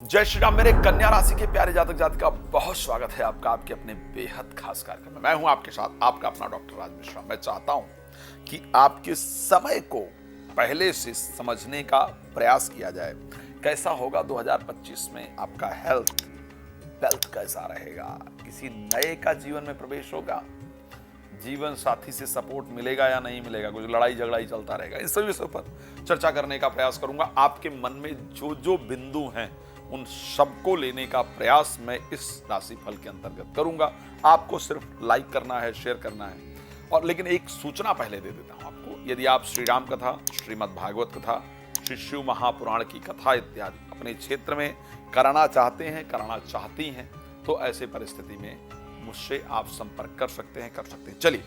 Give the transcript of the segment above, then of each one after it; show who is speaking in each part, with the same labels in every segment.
Speaker 1: जय श्री राम। मेरे कन्या राशि के प्यारे जातक जातिका, बहुत स्वागत है आपका आपके अपने बेहद खास कार्यक्रम में। मैं हूं आपके साथ आपका अपना डॉक्टर राज मिश्रा। मैं चाहता हूं कि आपके समय को पहले से समझने का प्रयास किया जाए। कैसा होगा 2025 में आपका हेल्थ, वेल्थ कैसा रहेगा, किसी नए का जीवन में प्रवेश होगा, जीवन साथी से सपोर्ट मिलेगा या नहीं मिलेगा, कुछ लड़ाई झगड़ा ही चलता रहेगा। इन सभी विषयों पर चर्चा करने का प्रयास करूंगा। आपके मन में जो जो बिंदु हैं उन सबको लेने का प्रयास मैं इस राशिफल के अंतर्गत करूंगा। आपको सिर्फ लाइक करना है, शेयर करना है। और लेकिन एक सूचना पहले दे देता हूं आपको, यदि आप श्री राम कथा, श्रीमद् भागवत कथा, श्री शिव महापुराण की कथा इत्यादि अपने क्षेत्र में कराना चाहते हैं, कराना चाहती हैं, तो ऐसे परिस्थिति में मुझसे आप संपर्क कर सकते हैं। चलिए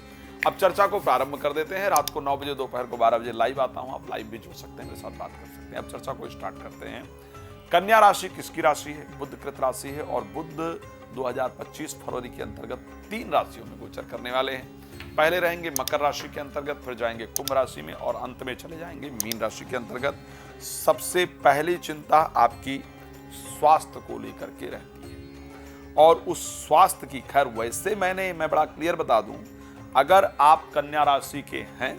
Speaker 1: अब चर्चा को प्रारंभ कर देते हैं। रात को 9 बजे, दोपहर को 12 बजे लाइव आता हूं। आप लाइव भी जुड़ सकते हैं, मेरे साथ बात कर सकते हैं। अब चर्चा को स्टार्ट करते हैं। कन्या राशि किसकी राशि है? बुध कृत राशि है और बुध 2025 फरवरी के अंतर्गत 3 राशियों में गोचर करने वाले हैं। पहले रहेंगे मकर राशि के अंतर्गत, फिर जाएंगे कुंभ राशि में और अंत में चले जाएंगे मीन राशि के अंतर्गत। सबसे पहली चिंता आपकी स्वास्थ्य को लेकर के रहती है और उस स्वास्थ्य की, खैर वैसे मैं बड़ा क्लियर बता दूं, अगर आप कन्या राशि के हैं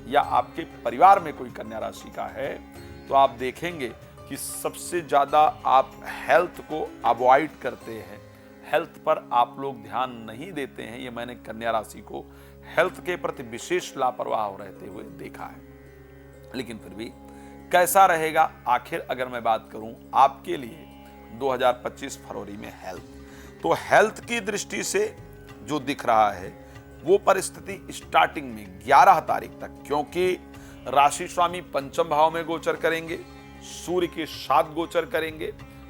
Speaker 1: या आपके परिवार में कोई कन्या राशि का है तो आप देखेंगे कि सबसे ज्यादा आप हेल्थ को अवॉइड करते हैं, हेल्थ पर आप लोग ध्यान नहीं देते हैं। ये मैंने कन्या राशि को हेल्थ के प्रति विशेष लापरवाह रहते हुए देखा है। लेकिन फिर भी कैसा रहेगा आखिर, अगर मैं बात करूं आपके लिए 2025 फरवरी में हेल्थ, तो हेल्थ की दृष्टि से जो दिख रहा है वो परिस्थिति स्टार्टिंग में 11 तारीख तक, क्योंकि राशि स्वामी पंचम भाव में गोचर करेंगे, सूर्य के साथ गोचर करेंगे,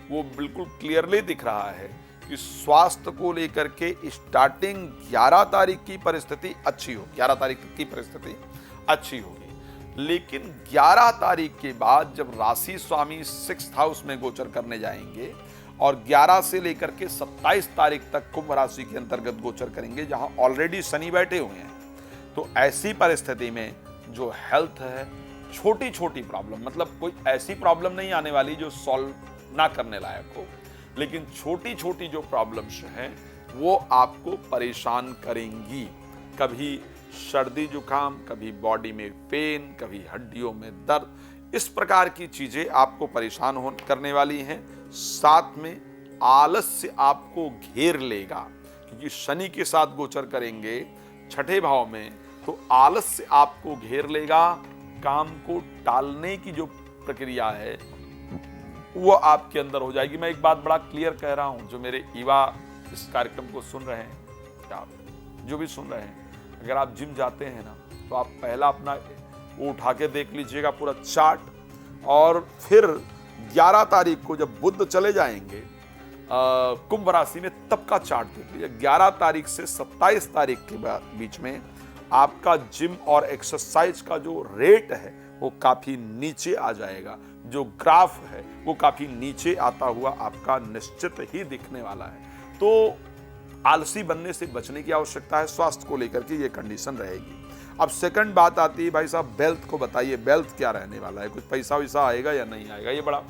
Speaker 1: वो बिल्कुल क्लियरली दिख रहा है कि स्वास्थ्य को लेकर के स्टार्टिंग 11 तारीख की परिस्थिति अच्छी हो, 11 तारीख तक की परिस्थिति अच्छी होगी। लेकिन 11 तारीख के बाद जब राशि स्वामी 6th हाउस में गोचर करने जाएंगे और 11 से लेकर के 27 तारीख तक कुंभ राशि के अंतर्गत गोचर करेंगे, जहां ऑलरेडी शनि बैठे हुए हैं, तो ऐसी परिस्थिति में जो हेल्थ है, छोटी छोटी प्रॉब्लम, मतलब कोई ऐसी प्रॉब्लम नहीं आने वाली जो सॉल्व ना करने लायक हो, लेकिन छोटी छोटी जो प्रॉब्लम्स हैं वो आपको परेशान करेंगी। कभी सर्दी जुकाम, कभी बॉडी में पेन, कभी हड्डियों में दर्द, इस प्रकार की चीजें आपको परेशान करने वाली हैं। साथ में आलस्य आपको घेर लेगा, क्योंकि शनि के साथ गोचर करेंगे 6ठे भाव में, तो आलस्य आपको घेर लेगा। काम को टालने की जो प्रक्रिया है वो आपके अंदर हो जाएगी। मैं एक बात बड़ा क्लियर कह रहा हूं, जो मेरे युवा इस कार्यक्रम को सुन रहे हैं, आप जो भी सुन रहे हैं, अगर आप जिम जाते हैं ना, तो आप पहला अपना वो उठा के देख लीजिएगा पूरा चार्ट, और फिर 11 तारीख को जब बुध चले जाएंगे कुंभ राशि में, तब का चार्ट देख लीजिए। 11 तारीख से 27 तारीख के बीच में आपका जिम और एक्सरसाइज का जो रेट है वो काफी नीचे आ जाएगा, जो ग्राफ है वो काफी नीचे आता हुआ आपका निश्चित ही दिखने वाला है। तो आलसी बनने से बचने की आवश्यकता है, स्वास्थ्य को लेकर के ये कंडीशन रहेगी। अब सेकंड बात आती है, भाई साहब वेल्थ को बताइए, वेल्थ क्या रहने वाला है, कुछ पैसा वैसा आएगा या नहीं आएगा, ये बड़ा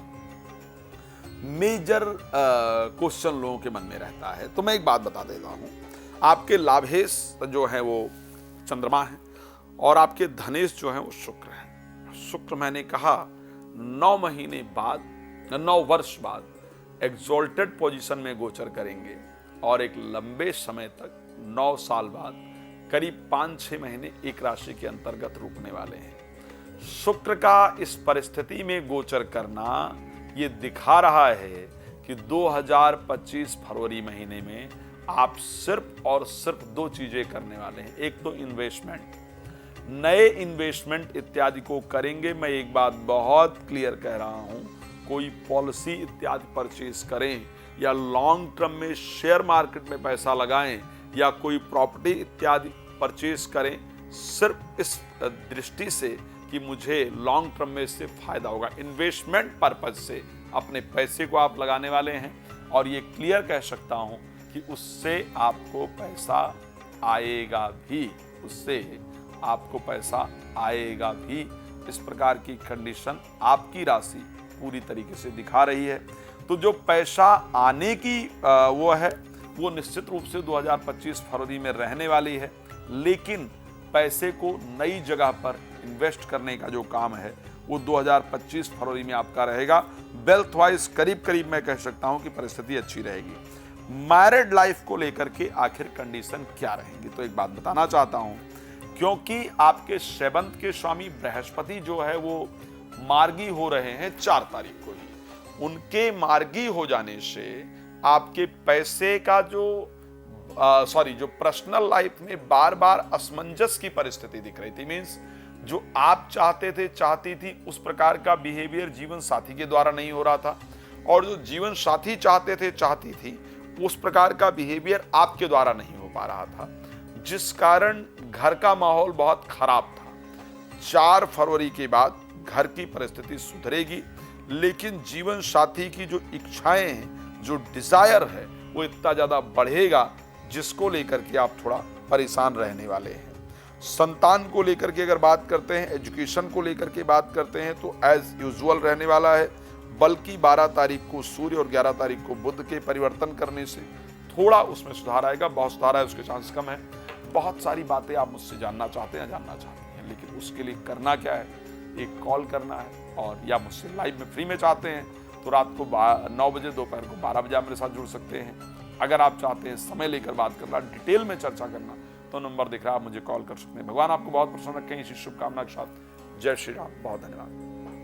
Speaker 1: मेजर क्वेश्चन लोगों के मन में रहता है। तो मैं एक बात बता देता हूं, आपके लाभेश जो है वो चंद्रमा है और आपके धनेश जो है वो शुक्र है। शुक्र मैंने कहा 9 महीने बाद, 9 वर्ष बाद एक्सॉल्टेड पोजीशन में गोचर करेंगे और एक लंबे समय तक 9 साल बाद करीब 5-6 महीने एक राशि के अंतर्गत रुकने वाले हैं। शुक्र का इस परिस्थिति में गोचर करना ये दिखा रहा है कि 2025 फरवरी महीने में आप सिर्फ और सिर्फ 2 चीजें करने वाले हैं। एक तो इन्वेस्टमेंट, नए इन्वेस्टमेंट इत्यादि को करेंगे। मैं एक बात बहुत क्लियर कह रहा हूं, कोई पॉलिसी इत्यादि परचेज करें या लॉन्ग टर्म में शेयर मार्केट में पैसा लगाएं या कोई प्रॉपर्टी इत्यादि परचेज करें, सिर्फ इस दृष्टि से कि मुझे लॉन्ग टर्म में इससे फायदा होगा। इन्वेस्टमेंट पर्पज से अपने पैसे को आप लगाने वाले हैं और ये क्लियर कह सकता हूं कि उससे आपको पैसा आएगा भी, उससे आपको पैसा आएगा भी। इस प्रकार की कंडीशन आपकी राशि पूरी तरीके से दिखा रही है। तो जो पैसा आने की वो है, वो निश्चित रूप से 2025 फरवरी में रहने वाली है, लेकिन पैसे को नई जगह पर इन्वेस्ट करने का जो काम है वो 2025 फरवरी में आपका रहेगा। वेल्थ वाइज करीब करीब मैं कह सकता हूं कि परिस्थिति अच्छी रहेगी। मैरिड लाइफ को लेकर के आखिर कंडीशन क्या रहेंगी, तो एक बात बताना चाहता हूं, क्योंकि आपके सेवंथ के स्वामी बृहस्पति जो है वो मार्गी हो रहे हैं 4 तारीख को ही। उनके मार्गी हो जाने से आपके पैसे का जो पर्सनल लाइफ में बार बार असमंजस की परिस्थिति दिख रही थी। मींस जो आप चाहती थी उस प्रकार का बिहेवियर जीवन साथी के द्वारा नहीं हो रहा था, और जो जीवन साथी चाहती थी उस प्रकार का बिहेवियर आपके द्वारा नहीं हो पा रहा था, जिस कारण घर का माहौल बहुत खराब था। 4 फरवरी के बाद घर की परिस्थिति सुधरेगी, लेकिन जीवन साथी की जो इच्छाएं हैं, जो डिजायर है, वो इतना ज्यादा बढ़ेगा जिसको लेकर के आप थोड़ा परेशान रहने वाले हैं। संतान को लेकर के अगर बात करते हैं, एजुकेशन को लेकर के बात करते हैं, तो एज यूजुअल रहने वाला है, बल्कि 12 तारीख को सूर्य और 11 तारीख को बुध के परिवर्तन करने से थोड़ा उसमें सुधार आएगा। बहुत सुधार है उसके चांस कम है। बहुत सारी बातें आप मुझसे जानना चाहते हैं, लेकिन उसके लिए करना क्या है, एक कॉल करना है, और या मुझसे लाइव में फ्री में चाहते हैं तो रात को 9 बजे, दोपहर को 12 बजे आप मेरे साथ जुड़ सकते हैं। अगर आप चाहते हैं समय लेकर बात करना, डिटेल में चर्चा करना, तो नंबर दिख रहा है, आप मुझे कॉल कर सकते हैं। भगवान आपको बहुत प्रसन्न रखें, इसी शुभकामना के साथ जय श्री राम। बहुत धन्यवाद।